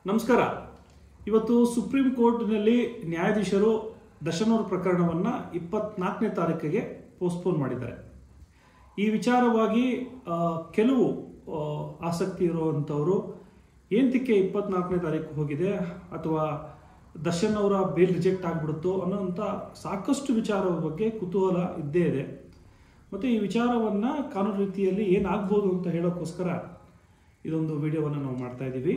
ನಮಸ್ಕಾರ. ಇವತ್ತು ಸುಪ್ರೀಂ ಕೋರ್ಟ್ನಲ್ಲಿ ನ್ಯಾಯಾಧೀಶರು ದರ್ಶನ್ ಅವರ ಪ್ರಕರಣವನ್ನು 24ನೇ ತಾರೀಕಿಗೆ ಪೋಸ್ಟ್ಪೋನ್ ಮಾಡಿದ್ದಾರೆ. ಈ ವಿಚಾರವಾಗಿ ಕೆಲವು ಆಸಕ್ತಿ ಇರುವಂಥವರು ಏನಕ್ಕೆ 24ನೇ ತಾರೀಕು ಹೋಗಿದೆ ಅಥವಾ ದರ್ಶನ್ ಅವರ ಬೇಲ್ ರಿಜೆಕ್ಟ್ ಆಗಿಬಿಡುತ್ತೋ ಅನ್ನೋಂಥ ಸಾಕಷ್ಟು ವಿಚಾರದ ಬಗ್ಗೆ ಕುತೂಹಲ ಇದ್ದೇ ಇದೆ. ಮತ್ತು ಈ ವಿಚಾರವನ್ನು ಕಾನೂನು ರೀತಿಯಲ್ಲಿ ಏನಾಗ್ಬೋದು ಅಂತ ಹೇಳೋಕ್ಕೋಸ್ಕರ ಇದೊಂದು ವಿಡಿಯೋವನ್ನು ನಾವು ಮಾಡ್ತಾ ಇದ್ದೀವಿ.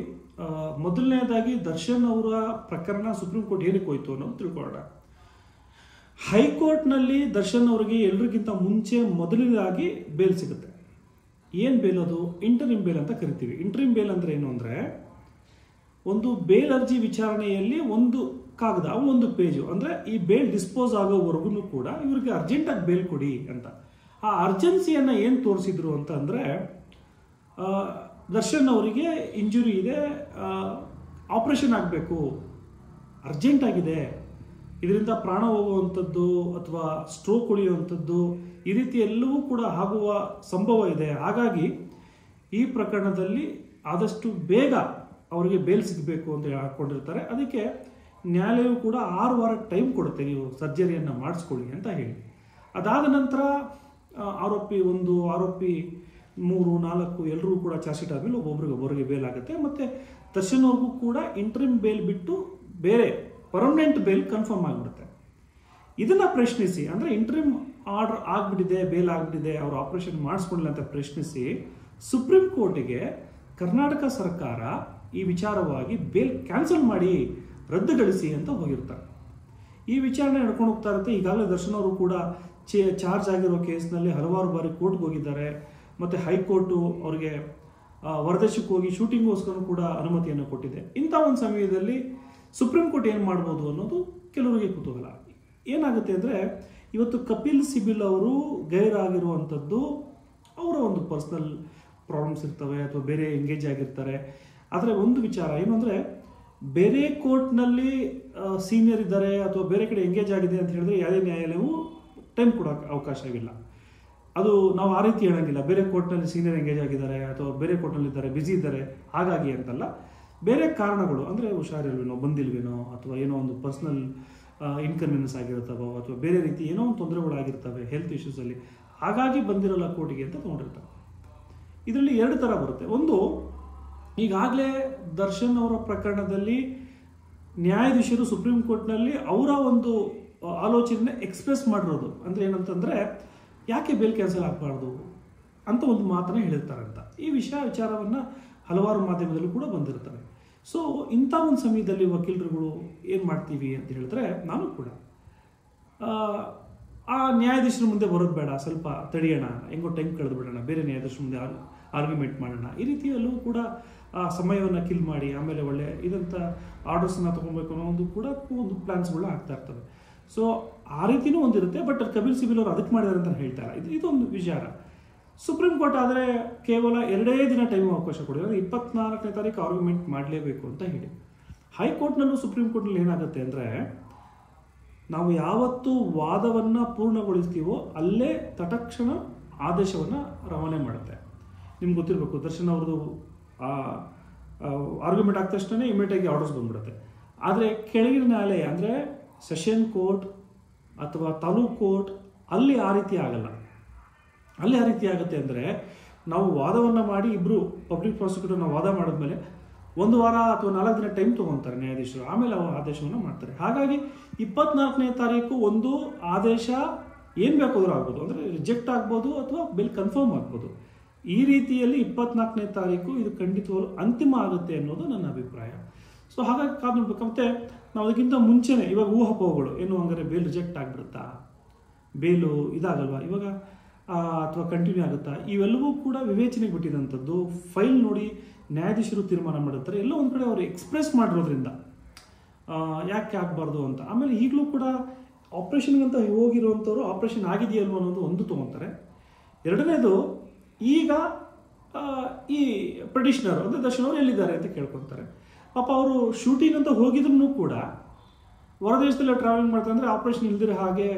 ಮೊದಲನೇದಾಗಿ ದರ್ಶನ್ ಅವರ ಪ್ರಕರಣ ಸುಪ್ರೀಂ ಕೋರ್ಟ್ ಏನಕ್ಕೆ ಹೋಯ್ತು ಅನ್ನೋದು ತಿಳ್ಕೊಳ್ಳೋಣ. ಹೈಕೋರ್ಟ್ನಲ್ಲಿ ದರ್ಶನ್ ಅವರಿಗೆ ಎಲ್ರಿಗಿಂತ ಮುಂಚೆ ಮೊದಲನೇದಾಗಿ ಬೇಲ್ ಸಿಗುತ್ತೆ. ಏನು ಬೇಲ್? ಅದು ಇಂಟರಿಮ್ ಬೇಲ್ ಅಂತ ಕರಿತೀವಿ. ಇಂಟರಿಮ್ ಬೇಲ್ ಅಂದರೆ ಏನು ಅಂದರೆ, ಒಂದು ಬೇಲ್ ಅರ್ಜಿ ವಿಚಾರಣೆಯಲ್ಲಿ ಒಂದು ಕಾಗದ, ಒಂದು ಪೇಜು, ಅಂದರೆ ಈ ಬೇಲ್ ಡಿಸ್ಪೋಸ್ ಆಗೋವರೆಗೂ ಕೂಡ ಇವರಿಗೆ ಅರ್ಜೆಂಟಾಗಿ ಬೇಲ್ ಕೊಡಿ ಅಂತ. ಆ ಅರ್ಜೆನ್ಸಿಯನ್ನು ಏನು ತೋರಿಸಿದ್ರು ಅಂತ ಅಂದರೆ, ದರ್ಶನ್ ಅವರಿಗೆ ಇಂಜುರಿ ಇದೆ, ಆಪರೇಷನ್ ಆಗಬೇಕು, ಅರ್ಜೆಂಟ್ ಆಗಿದೆ, ಇದರಿಂದ ಪ್ರಾಣ ಹೋಗುವಂಥದ್ದು ಅಥವಾ ಸ್ಟ್ರೋಕ್ ಉಳಿಯುವಂಥದ್ದು, ಈ ರೀತಿ ಎಲ್ಲವೂ ಕೂಡ ಆಗುವ ಸಂಭವ ಇದೆ. ಹಾಗಾಗಿ ಈ ಪ್ರಕರಣದಲ್ಲಿ ಆದಷ್ಟು ಬೇಗ ಅವರಿಗೆ ಬೇಲ್ ಸಿಗಬೇಕು ಅಂತ ಹಾಕ್ಕೊಂಡಿರ್ತಾರೆ. ಅದಕ್ಕೆ ನ್ಯಾಯಾಲಯವು ಕೂಡ 6 ವಾರ ಟೈಮ್ ಕೊಡುತ್ತೆ, ನೀವು ಸರ್ಜರಿಯನ್ನು ಮಾಡಿಸ್ಕೊಳ್ಳಿ ಅಂತ ಹೇಳಿ. ಅದಾದ ನಂತರ ಆರೋಪಿ 1, ಆರೋಪಿ 3, 4 ಎಲ್ಲರೂ ಕೂಡ ಚಾರ್ಜ್ ಶೀಟ್ ಆದಮೇಲೆ ಒಬ್ಬೊಬ್ಬರಿಗೆ ಬೇಲ್ ಆಗುತ್ತೆ. ಮತ್ತು ದರ್ಶನ್ ಅವ್ರಿಗೂ ಕೂಡ ಇಂಟ್ರಿಮ್ ಬೇಲ್ ಬಿಟ್ಟು ಬೇರೆ ಪರ್ಮನೆಂಟ್ ಬೇಲ್ ಕನ್ಫರ್ಮ್ ಆಗಿಬಿಡುತ್ತೆ. ಇದನ್ನು ಪ್ರಶ್ನಿಸಿ, ಅಂದರೆ ಇಂಟ್ರಿಮ್ ಆರ್ಡರ್ ಆಗಿಬಿಟ್ಟಿದೆ, ಬೇಲ್ ಆಗಿಬಿಟ್ಟಿದೆ, ಅವರು ಆಪರೇಷನ್ ಮಾಡಿಸ್ಕೊಂಡಿಲ್ಲ ಅಂತ ಪ್ರಶ್ನಿಸಿ ಸುಪ್ರೀಂ ಕೋರ್ಟಿಗೆ ಕರ್ನಾಟಕ ಸರ್ಕಾರ ಈ ವಿಚಾರವಾಗಿ ಬೇಲ್ ಕ್ಯಾನ್ಸಲ್ ಮಾಡಿ ರದ್ದುಗೊಳಿಸಿ ಅಂತ ಹೋಗಿರ್ತಾರೆ. ಈ ವಿಚಾರಣೆ ನಡ್ಕೊಂಡು ಹೋಗ್ತಾ ಇರುತ್ತೆ. ಈಗಾಗಲೇ ದರ್ಶನ್ ಅವರು ಕೂಡ ಚಾರ್ಜ್ ಆಗಿರೋ ಕೇಸ್ನಲ್ಲಿ ಹಲವಾರು ಬಾರಿ ಕೋರ್ಟ್ಗೆ ಹೋಗಿದ್ದಾರೆ. ಮತ್ತು ಹೈಕೋರ್ಟು ಅವರಿಗೆ ಹೊರದೇಶಕ್ಕೆ ಹೋಗಿ ಶೂಟಿಂಗ್ಗೋಸ್ಕರ ಕೂಡ ಅನುಮತಿಯನ್ನು ಕೊಟ್ಟಿದೆ. ಇಂಥ ಒಂದು ಸಮಯದಲ್ಲಿ ಸುಪ್ರೀಂ ಕೋರ್ಟ್ ಏನು ಮಾಡ್ಬೋದು ಅನ್ನೋದು ಕೆಲವರಿಗೆ ಕುತೂಹಲ. ಏನಾಗುತ್ತೆ ಅಂದರೆ, ಇವತ್ತು ಕಪಿಲ್ ಸಿಬಲ್ ಅವರು ಗೈರಾಗಿರುವಂಥದ್ದು ಅವರ ಒಂದು ಪರ್ಸ್ನಲ್ ಪ್ರಾಬ್ಲಮ್ಸ್ ಇರ್ತವೆ ಅಥವಾ ಬೇರೆ ಎಂಗೇಜ್ ಆಗಿರ್ತಾರೆ. ಆದರೆ ಒಂದು ವಿಚಾರ ಏನು ಅಂದರೆ, ಬೇರೆ ಕೋರ್ಟ್ನಲ್ಲಿ ಸೀನಿಯರ್ ಇದ್ದಾರೆ ಅಥವಾ ಬೇರೆ ಕಡೆ ಎಂಗೇಜ್ ಆಗಿದೆ ಅಂತ ಹೇಳಿದ್ರೆ ಯಾವುದೇ ನ್ಯಾಯಾಲಯವು ಟೈಮ್ ಕೊಡೋಕ್ಕೆ ಅವಕಾಶವಿಲ್ಲ. ಅದು ನಾವು ಆ ರೀತಿ ಹೇಳೋಂಗಿಲ್ಲ, ಬೇರೆ ಕೋರ್ಟ್ನಲ್ಲಿ ಸೀನಿಯರ್ ಎಂಗೇಜ್ ಆಗಿದ್ದಾರೆ ಅಥವಾ ಬೇರೆ ಕೋರ್ಟ್ನಲ್ಲಿದ್ದಾರೆ, ಬ್ಯುಸಿ ಇದ್ದಾರೆ ಹಾಗಾಗಿ ಅಂತಲ್ಲ. ಬೇರೆ ಕಾರಣಗಳು ಅಂದರೆ ಹುಷಾರಿಲ್ವೇನೋ, ಬಂದಿಲ್ವೇನೋ, ಅಥವಾ ಏನೋ ಒಂದು ಪರ್ಸ್ನಲ್ ಇನ್ಕನ್ವೀನಿಯನ್ಸ್ ಆಗಿರ್ತವೋ ಅಥವಾ ಬೇರೆ ರೀತಿ ಏನೋ ಒಂದು ತೊಂದರೆಗಳಾಗಿರ್ತವೆ ಹೆಲ್ತ್ ಇಶ್ಯೂಸಲ್ಲಿ, ಹಾಗಾಗಿ ಬಂದಿರಲ್ಲ ಕೋರ್ಟಿಗೆ ಅಂತ ತೊಗೊಂಡಿರ್ತಾರೆ. ಇದರಲ್ಲಿ 2 ಥರ ಬರುತ್ತೆ. ಒಂದು, ಈಗಾಗಲೇ ದರ್ಶನ್ ಅವರ ಪ್ರಕರಣದಲ್ಲಿ ನ್ಯಾಯಾಧೀಶರು ಸುಪ್ರೀಂ ಕೋರ್ಟ್ನಲ್ಲಿ ಅವರ ಒಂದು ಆಲೋಚನೆ ಎಕ್ಸ್ಪ್ರೆಸ್ ಮಾಡಿರೋದು. ಅಂದರೆ ಏನಂತಂದರೆ, ಯಾಕೆ ಬೇಲ್ ಕ್ಯಾನ್ಸಲ್ ಆಗಬಾರ್ದು ಅಂತ ಒಂದು ಮಾತನ್ನು ಹೇಳಿರ್ತಾರಂತ. ಈ ವಿಚಾರವನ್ನು ಹಲವಾರು ಮಾಧ್ಯಮದಲ್ಲೂ ಕೂಡ ಬಂದಿರ್ತಾರೆ. ಸೊ ಇಂಥ ಒಂದು ಸಮಯದಲ್ಲಿ ವಕೀಲರುಗಳು ಏನು ಮಾಡ್ತೀವಿ ಅಂತ ಹೇಳಿದ್ರೆ, ನಾನು ಕೂಡ ಆ ನ್ಯಾಯಾಧೀಶರ ಮುಂದೆ ಬರೋದು ಬೇಡ, ಸ್ವಲ್ಪ ತಡೆಯೋಣ, ಹೆಂಗೋ ಟೈಮ್ ಕಳೆದು ಬಿಡೋಣ, ಬೇರೆ ನ್ಯಾಯಾಧೀಶರ ಮುಂದೆ ಆರ್ಗ್ಯುಮೆಂಟ್ ಮಾಡೋಣ, ಈ ರೀತಿಯಲ್ಲೂ ಕೂಡ ಆ ಸಮಯವನ್ನು ಕಿಲ್ ಮಾಡಿ ಆಮೇಲೆ ಒಳ್ಳೆ ಇದಂಥ ಆರ್ಡರ್ಸನ್ನು ತೊಗೊಬೇಕು ಅನ್ನೋ ಒಂದು ಕೂಡ ಒಂದು ಪ್ಲ್ಯಾನ್ಸ್ಗಳು ಆಗ್ತಾ ಇರ್ತವೆ. ಸೊ ಆ ರೀತಿಯೂ ಒಂದಿರುತ್ತೆ. ಬಟ್ ಕಪಿಲ್ ಸಿಬಲ್ ಅವರು ಅದಕ್ಕೆ ಮಾಡಿದ್ದಾರೆ ಅಂತ ಹೇಳ್ತಾರೆ. ಇದೊಂದು ವಿಚಾರ. ಸುಪ್ರೀಂ ಕೋರ್ಟ್ ಆದರೆ ಕೇವಲ 2 ದಿನ ಟೈಮ್ ಅವಕಾಶ ಕೊಡಿದ್ರೆ 24ನೇ ತಾರೀಕು ಆರ್ಗ್ಯುಮೆಂಟ್ ಮಾಡಲೇಬೇಕು ಅಂತ ಹೇಳಿ. ಹೈಕೋರ್ಟ್ನಲ್ಲೂ ಸುಪ್ರೀಂ ಕೋರ್ಟ್ನಲ್ಲಿ ಏನಾಗುತ್ತೆ ಅಂದರೆ, ನಾವು ಯಾವತ್ತು ವಾದವನ್ನು ಪೂರ್ಣಗೊಳಿಸ್ತೀವೋ ಅಲ್ಲೇ ತಟಕ್ಷಣ ಆದೇಶವನ್ನು ರವಾನೆ ಮಾಡುತ್ತೆ. ನಿಮ್ಗೆ ಗೊತ್ತಿರಬೇಕು, ದರ್ಶನ್ ಅವ್ರದ್ದು ಆರ್ಗ್ಯುಮೆಂಟ್ ಆದ ತಕ್ಷಣ ಇಮಿಡಿಯೇಟಾಗಿ ಆರ್ಡರ್ಸ್ ಬಂದ್ಬಿಡುತ್ತೆ. ಆದರೆ ಕೆಳಗಿನ ನ್ಯಾಯಾಲಯ ಅಂದರೆ ಸೆಷನ್ ಕೋರ್ಟ್ ಅಥವಾ ತಾಲೂಕು ಕೋರ್ಟ್, ಅಲ್ಲಿ ಆ ರೀತಿ ಆಗಲ್ಲ. ಅಲ್ಲಿ ಆ ರೀತಿ ಆಗುತ್ತೆ ಅಂದರೆ, ನಾವು ವಾದವನ್ನು ಮಾಡಿ ಇಬ್ಬರು ಪಬ್ಲಿಕ್ ಪ್ರಾಸಿಕ್ಯೂಟರ್ ನಾವು ವಾದ ಮಾಡಿದ್ಮೇಲೆ 1 ವಾರ ಅಥವಾ 4 ದಿನ ಟೈಮ್ ತೊಗೊತಾರೆ ನ್ಯಾಯಾಧೀಶರು, ಆಮೇಲೆ ಅವರು ಆದೇಶವನ್ನು ಮಾಡ್ತಾರೆ. ಹಾಗಾಗಿ 24ನೇ ತಾರೀಕು ಒಂದು ಆದೇಶ ಏನು ಬೇಕಾದರೂ ಆಗ್ಬೋದು, ಅಂದರೆ ರಿಜೆಕ್ಟ್ ಆಗ್ಬೋದು ಅಥವಾ ಬಿಲ್ ಕನ್ಫರ್ಮ್ ಆಗ್ಬೋದು. ಈ ರೀತಿಯಲ್ಲಿ 24ನೇ ತಾರೀಕು ಇದು ಖಂಡಿತವಾಗ್ಲೂ ಅಂತಿಮ ಆಗುತ್ತೆ ಅನ್ನೋದು ನನ್ನ ಅಭಿಪ್ರಾಯ. ಸೊ ಹಾಗಾಗಿ ಕಾದು ನೋಡ್ಬೇಕು. ಮತ್ತು ನಾವು ಅದಕ್ಕಿಂತ ಮುಂಚೆನೇ ಇವಾಗ ಊಹಾಪೋಹಗಳು ಏನು, ಹಂಗಾರೆ ಬೇಲ್ ರಿಜೆಕ್ಟ್ ಆಗಿಬಿಡುತ್ತಾ, ಬೇಲು ಇದಾಗಲ್ವಾ ಇವಾಗ ಅಥವಾ ಕಂಟಿನ್ಯೂ ಆಗುತ್ತಾ, ಇವೆಲ್ಲವೂ ಕೂಡ ವಿವೇಚನೆಗೆ ಬಿಟ್ಟಿದಂಥದ್ದು. ಫೈಲ್ ನೋಡಿ ನ್ಯಾಯಾಧೀಶರು ತೀರ್ಮಾನ ಮಾಡಿರ್ತಾರೆ. ಎಲ್ಲೋ ಒಂದು ಕಡೆ ಅವರು ಎಕ್ಸ್ಪ್ರೆಸ್ ಮಾಡಿರೋದ್ರಿಂದ ಯಾಕೆ ಆಗಬಾರ್ದು ಅಂತ. ಆಮೇಲೆ ಈಗಲೂ ಕೂಡ ಆಪ್ರೇಷನ್ಗಂತ ಹೋಗಿರುವಂಥವ್ರು ಆಪ್ರೇಷನ್ ಆಗಿದೆಯಲ್ವ ಅನ್ನೋದು ಒಂದು ತೊಗೊತಾರೆ. 2ನೇದು, ಈಗ ಈ ಪಿಟಿಷನರ್ ಅಂದರೆ ದರ್ಶನ್ ಅವರು ಎಲ್ಲಿದ್ದಾರೆ ಅಂತ ಕೇಳ್ಕೊತಾರೆ. ಪಾಪ ಅವರು ಶೂಟಿಂಗ್ ಅಂತ ಹೋಗಿದ್ರು ಕೂಡ ಹೊರದೇಶದಲ್ಲೇ ಟ್ರಾವೆಲಿಂಗ್ ಮಾಡ್ತಾರೆ. ಅಂದರೆ ಆಪ್ರೇಷನ್ ಇಲ್ದಿರೋ ಹಾಗೆ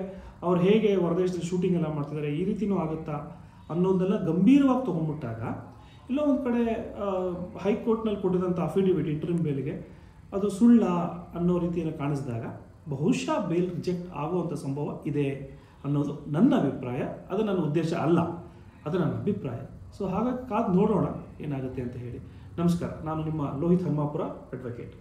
ಅವ್ರು ಹೇಗೆ ಹೊರದೇಶದಲ್ಲಿ ಶೂಟಿಂಗ್ ಎಲ್ಲ ಮಾಡ್ತಿದ್ದಾರೆ, ಈ ರೀತಿಯೂ ಆಗುತ್ತಾ ಅನ್ನೋದೆಲ್ಲ ಗಂಭೀರವಾಗಿ ತೊಗೊಂಡ್ಬಿಟ್ಟಾಗ ಇಲ್ಲ ಒಂದು ಕಡೆ ಹೈಕೋರ್ಟ್ನಲ್ಲಿ ಕೊಟ್ಟಿದಂಥ ಅಫಿಡವಿಟ್ ಇಂಟರ್ಮ್ ಬೇಲ್ಗೆ ಅದು ಸುಳ್ಳ ಅನ್ನೋ ರೀತಿಯನ್ನು ಕಾಣಿಸಿದಾಗ ಬಹುಶಃ ಬೇಲ್ ರಿಜೆಕ್ಟ್ ಆಗುವಂಥ ಸಂಭವ ಇದೆ ಅನ್ನೋದು ನನ್ನ ಅಭಿಪ್ರಾಯ. ಅದು ನನ್ನ ಉದ್ದೇಶ ಅಲ್ಲ, ಅದು ನನ್ನ ಅಭಿಪ್ರಾಯ. ಸೊ ಹಾಗಾಗಿ ಕಾದು ನೋಡೋಣ ಏನಾಗುತ್ತೆ ಅಂತ ಹೇಳಿ. ನಮಸ್ಕಾರ, ನಾನು ನಿಮ್ಮ ಲೋಹಿತ್ ಹನುಮಾಪುರ, ಅಡ್ವೊಕೇಟ್.